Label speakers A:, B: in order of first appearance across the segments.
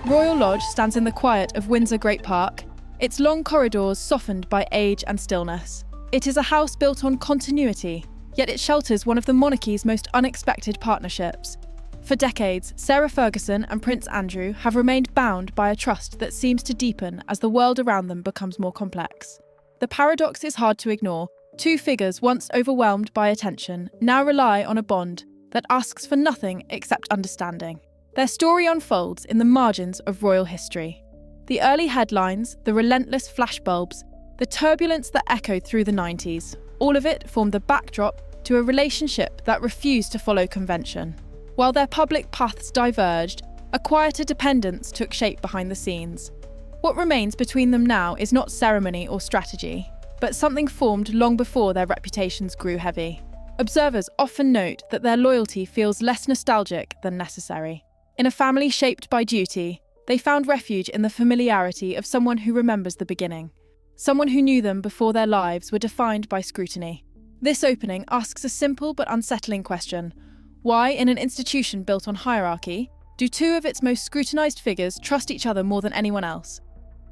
A: Royal Lodge stands in the quiet of Windsor Great Park, its long corridors softened by age and stillness. It is a house built on continuity, yet it shelters one of the monarchy's most unexpected partnerships. For decades, Sarah Ferguson and Prince Andrew have remained bound by a trust that seems to deepen as the world around them becomes more complex. The paradox is hard to ignore. Two figures once overwhelmed by attention now rely on a bond that asks for nothing except understanding. Their story unfolds in the margins of royal history. The early headlines, the relentless flashbulbs, the turbulence that echoed through the 90s, all of it formed the backdrop to a relationship that refused to follow convention. While their public paths diverged, a quieter dependence took shape behind the scenes. What remains between them now is not ceremony or strategy, but something formed long before their reputations grew heavy. Observers often note that their loyalty feels less nostalgic than necessary. In a family shaped by duty, they found refuge in the familiarity of someone who remembers the beginning, someone who knew them before their lives were defined by scrutiny. This opening asks a simple but unsettling question. Why, in an institution built on hierarchy, do two of its most scrutinized figures trust each other more than anyone else?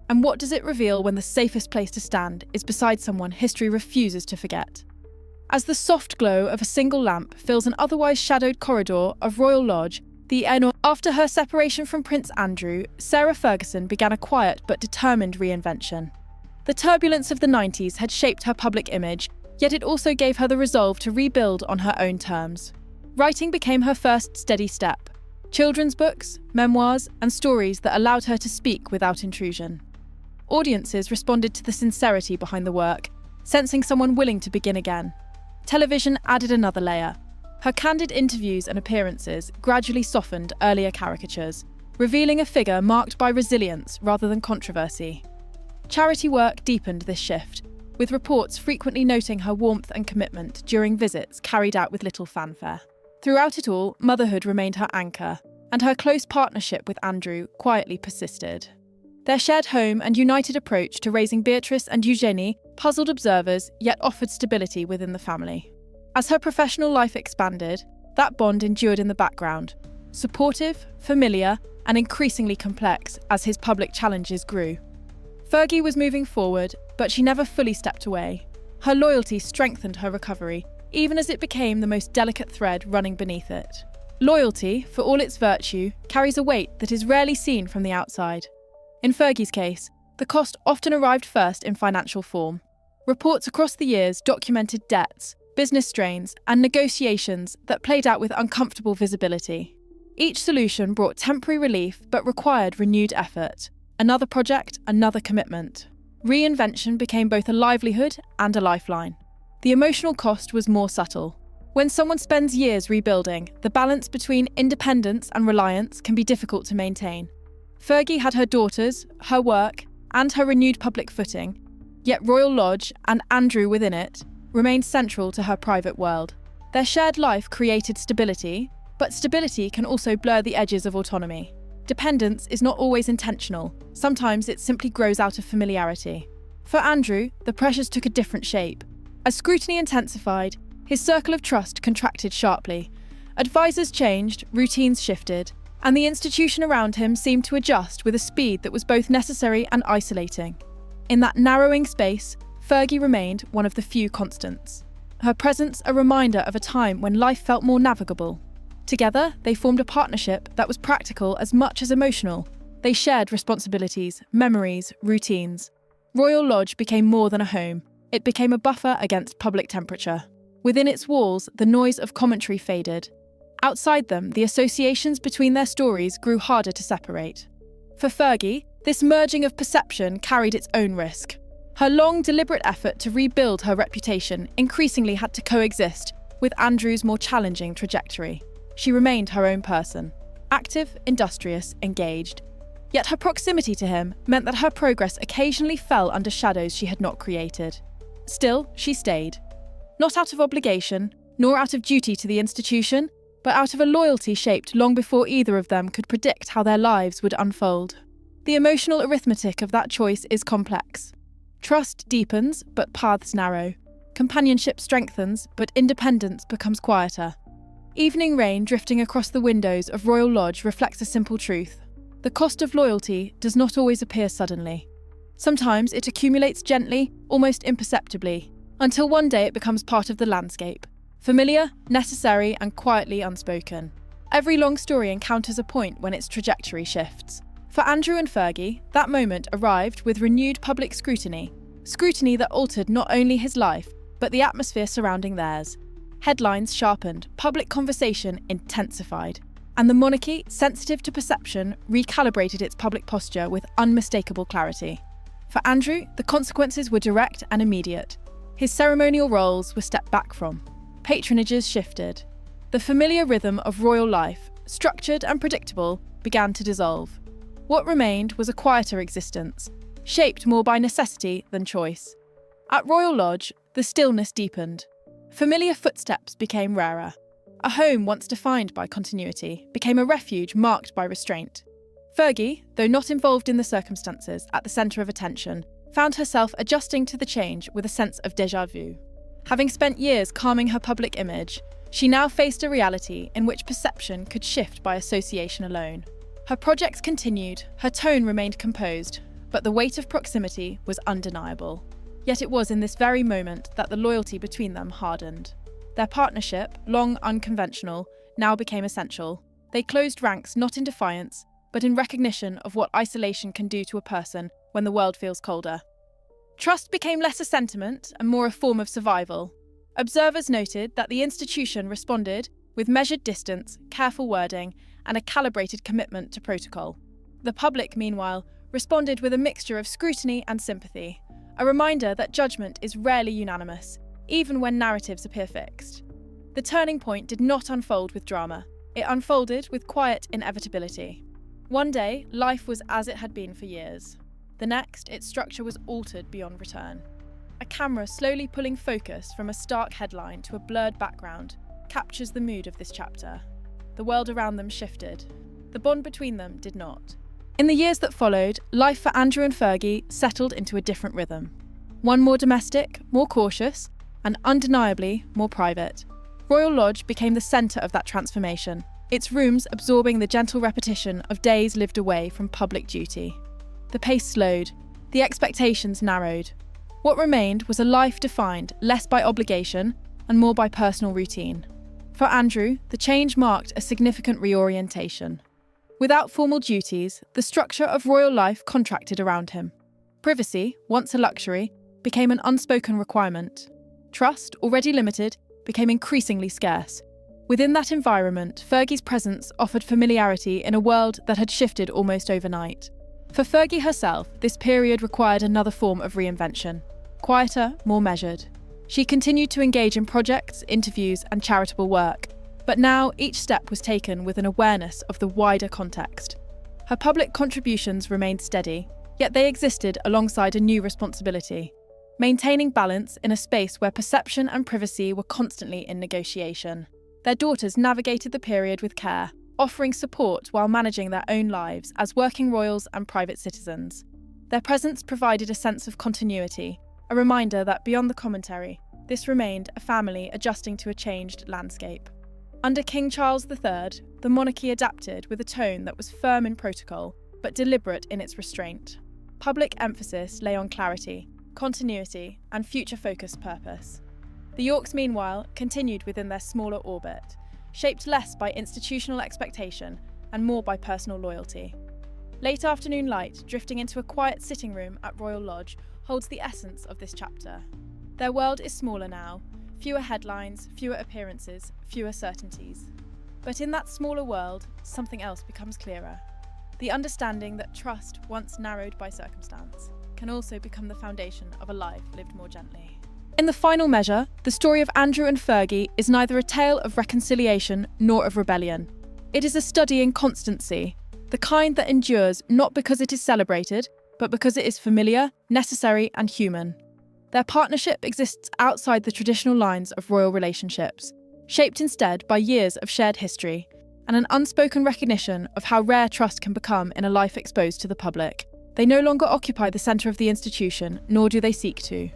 A: And what does it reveal when the safest place to stand is beside someone history refuses to forget? As the soft glow of a single lamp fills an otherwise shadowed corridor of Royal Lodge, after her separation from Prince Andrew, Sarah Ferguson began a quiet but determined reinvention. The turbulence of the 90s had shaped her public image, yet it also gave her the resolve to rebuild on her own terms. Writing became her first steady step. Children's books, memoirs, and stories that allowed her to speak without intrusion. Audiences responded to the sincerity behind the work, sensing someone willing to begin again. Television added another layer. Her candid interviews and appearances gradually softened earlier caricatures, revealing a figure marked by resilience rather than controversy. Charity work deepened this shift, with reports frequently noting her warmth and commitment during visits carried out with little fanfare. Throughout it all, motherhood remained her anchor, and her close partnership with Andrew quietly persisted. Their shared home and united approach to raising Beatrice and Eugenie puzzled observers, yet offered stability within the family. As her professional life expanded, that bond endured in the background, supportive, familiar, and increasingly complex as his public challenges grew. Fergie was moving forward, but she never fully stepped away. Her loyalty strengthened her recovery, even as it became the most delicate thread running beneath it. Loyalty, for all its virtue, carries a weight that is rarely seen from the outside. In Fergie's case, the cost often arrived first in financial form. Reports across the years documented debts, business strains, and negotiations that played out with uncomfortable visibility. Each solution brought temporary relief but required renewed effort. Another project, another commitment. Reinvention became both a livelihood and a lifeline. The emotional cost was more subtle. When someone spends years rebuilding, the balance between independence and reliance can be difficult to maintain. Fergie had her daughters, her work, and her renewed public footing, yet Royal Lodge, and Andrew within it, remained central to her private world. Their shared life created stability, but stability can also blur the edges of autonomy. Dependence is not always intentional. Sometimes it simply grows out of familiarity. For Andrew, the pressures took a different shape. As scrutiny intensified, his circle of trust contracted sharply. Advisors changed, routines shifted, and the institution around him seemed to adjust with a speed that was both necessary and isolating. In that narrowing space, Fergie remained one of the few constants. Her presence a reminder of a time when life felt more navigable. Together, they formed a partnership that was practical as much as emotional. They shared responsibilities, memories, routines. Royal Lodge became more than a home. It became a buffer against public temperature. Within its walls, the noise of commentary faded. Outside them, the associations between their stories grew harder to separate. For Fergie, this merging of perception carried its own risk. Her long, deliberate effort to rebuild her reputation increasingly had to coexist with Andrew's more challenging trajectory. She remained her own person, active, industrious, engaged. Yet her proximity to him meant that her progress occasionally fell under shadows she had not created. Still, she stayed. Not out of obligation, nor out of duty to the institution, but out of a loyalty shaped long before either of them could predict how their lives would unfold. The emotional arithmetic of that choice is complex. Trust deepens, but paths narrow. Companionship strengthens, but independence becomes quieter. Evening rain drifting across the windows of Royal Lodge reflects a simple truth. The cost of loyalty does not always appear suddenly. Sometimes it accumulates gently, almost imperceptibly, until one day it becomes part of the landscape. Familiar, necessary, and quietly unspoken. Every long story encounters a point when its trajectory shifts. For Andrew and Fergie, that moment arrived with renewed public scrutiny. Scrutiny that altered not only his life, but the atmosphere surrounding theirs. Headlines sharpened, public conversation intensified, and the monarchy, sensitive to perception, recalibrated its public posture with unmistakable clarity. For Andrew, the consequences were direct and immediate. His ceremonial roles were stepped back from. Patronages shifted. The familiar rhythm of royal life, structured and predictable, began to dissolve. What remained was a quieter existence, shaped more by necessity than choice. At Royal Lodge, the stillness deepened. Familiar footsteps became rarer. A home once defined by continuity became a refuge marked by restraint. Fergie, though not involved in the circumstances at the centre of attention, found herself adjusting to the change with a sense of déjà vu. Having spent years calming her public image, she now faced a reality in which perception could shift by association alone. Her projects continued, her tone remained composed, but the weight of proximity was undeniable. Yet it was in this very moment that the loyalty between them hardened. Their partnership, long unconventional, now became essential. They closed ranks not in defiance, but in recognition of what isolation can do to a person when the world feels colder. Trust became less a sentiment and more a form of survival. Observers noted that the institution responded with measured distance, careful wording, and a calibrated commitment to protocol. The public, meanwhile, responded with a mixture of scrutiny and sympathy, a reminder that judgment is rarely unanimous, even when narratives appear fixed. The turning point did not unfold with drama. It unfolded with quiet inevitability. One day, life was as it had been for years. The next, its structure was altered beyond return. A camera slowly pulling focus from a stark headline to a blurred background captures the mood of this chapter. The world around them shifted. The bond between them did not. In the years that followed, life for Andrew and Fergie settled into a different rhythm. One more domestic, more cautious, and undeniably more private. Royal Lodge became the centre of that transformation, its rooms absorbing the gentle repetition of days lived away from public duty. The pace slowed, the expectations narrowed. What remained was a life defined less by obligation and more by personal routine. For Andrew, the change marked a significant reorientation. Without formal duties, the structure of royal life contracted around him. Privacy, once a luxury, became an unspoken requirement. Trust, already limited, became increasingly scarce. Within that environment, Fergie's presence offered familiarity in a world that had shifted almost overnight. For Fergie herself, this period required another form of reinvention. Quieter, more measured. She continued to engage in projects, interviews, and charitable work, but now each step was taken with an awareness of the wider context. Her public contributions remained steady, yet they existed alongside a new responsibility: maintaining balance in a space where perception and privacy were constantly in negotiation. Their daughters navigated the period with care, offering support while managing their own lives as working royals and private citizens. Their presence provided a sense of continuity, a reminder that beyond the commentary, this remained a family adjusting to a changed landscape. Under King Charles III, the monarchy adapted with a tone that was firm in protocol, but deliberate in its restraint. Public emphasis lay on clarity, continuity, and future-focused purpose. The Yorks, meanwhile, continued within their smaller orbit, shaped less by institutional expectation and more by personal loyalty. Late afternoon light, drifting into a quiet sitting room at Royal Lodge, holds the essence of this chapter. Their world is smaller now, fewer headlines, fewer appearances, fewer certainties. But in that smaller world, something else becomes clearer. The understanding that trust, once narrowed by circumstance, can also become the foundation of a life lived more gently. In the final measure, the story of Andrew and Fergie is neither a tale of reconciliation nor of rebellion. It is a study in constancy, the kind that endures not because it is celebrated, but because it is familiar, necessary, and human. Their partnership exists outside the traditional lines of royal relationships, shaped instead by years of shared history and an unspoken recognition of how rare trust can become in a life exposed to the public. They no longer occupy the centre of the institution, nor do they seek to.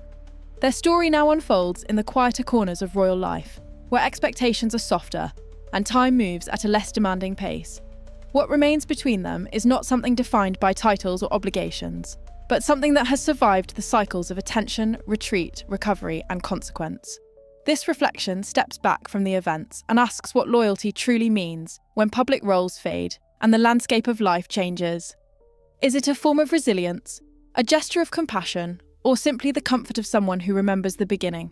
A: Their story now unfolds in the quieter corners of royal life, where expectations are softer and time moves at a less demanding pace. What remains between them is not something defined by titles or obligations, but something that has survived the cycles of attention, retreat, recovery, and consequence. This reflection steps back from the events and asks what loyalty truly means when public roles fade and the landscape of life changes. Is it a form of resilience, a gesture of compassion, or simply the comfort of someone who remembers the beginning?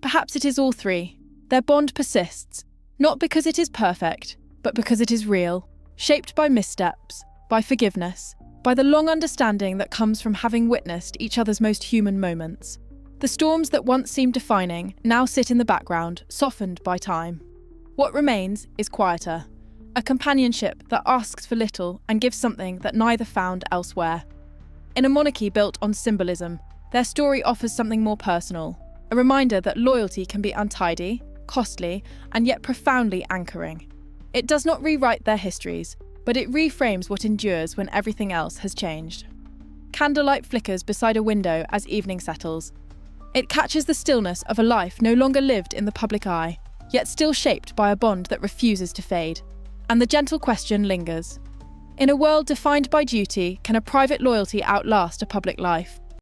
A: Perhaps it is all three. Their bond persists, not because it is perfect, but because it is real, shaped by missteps, by forgiveness, by the long understanding that comes from having witnessed each other's most human moments. The storms that once seemed defining now sit in the background, softened by time. What remains is quieter, a companionship that asks for little and gives something that neither found elsewhere. In a monarchy built on symbolism, their story offers something more personal, a reminder that loyalty can be untidy, costly, and yet profoundly anchoring. It does not rewrite their histories, but it reframes what endures when everything else has changed. Candlelight flickers beside a window as evening settles. It catches the stillness of a life no longer lived in the public eye, yet still shaped by a bond that refuses to fade. And the gentle question lingers. In a world defined by duty, can a private loyalty outlast a public life?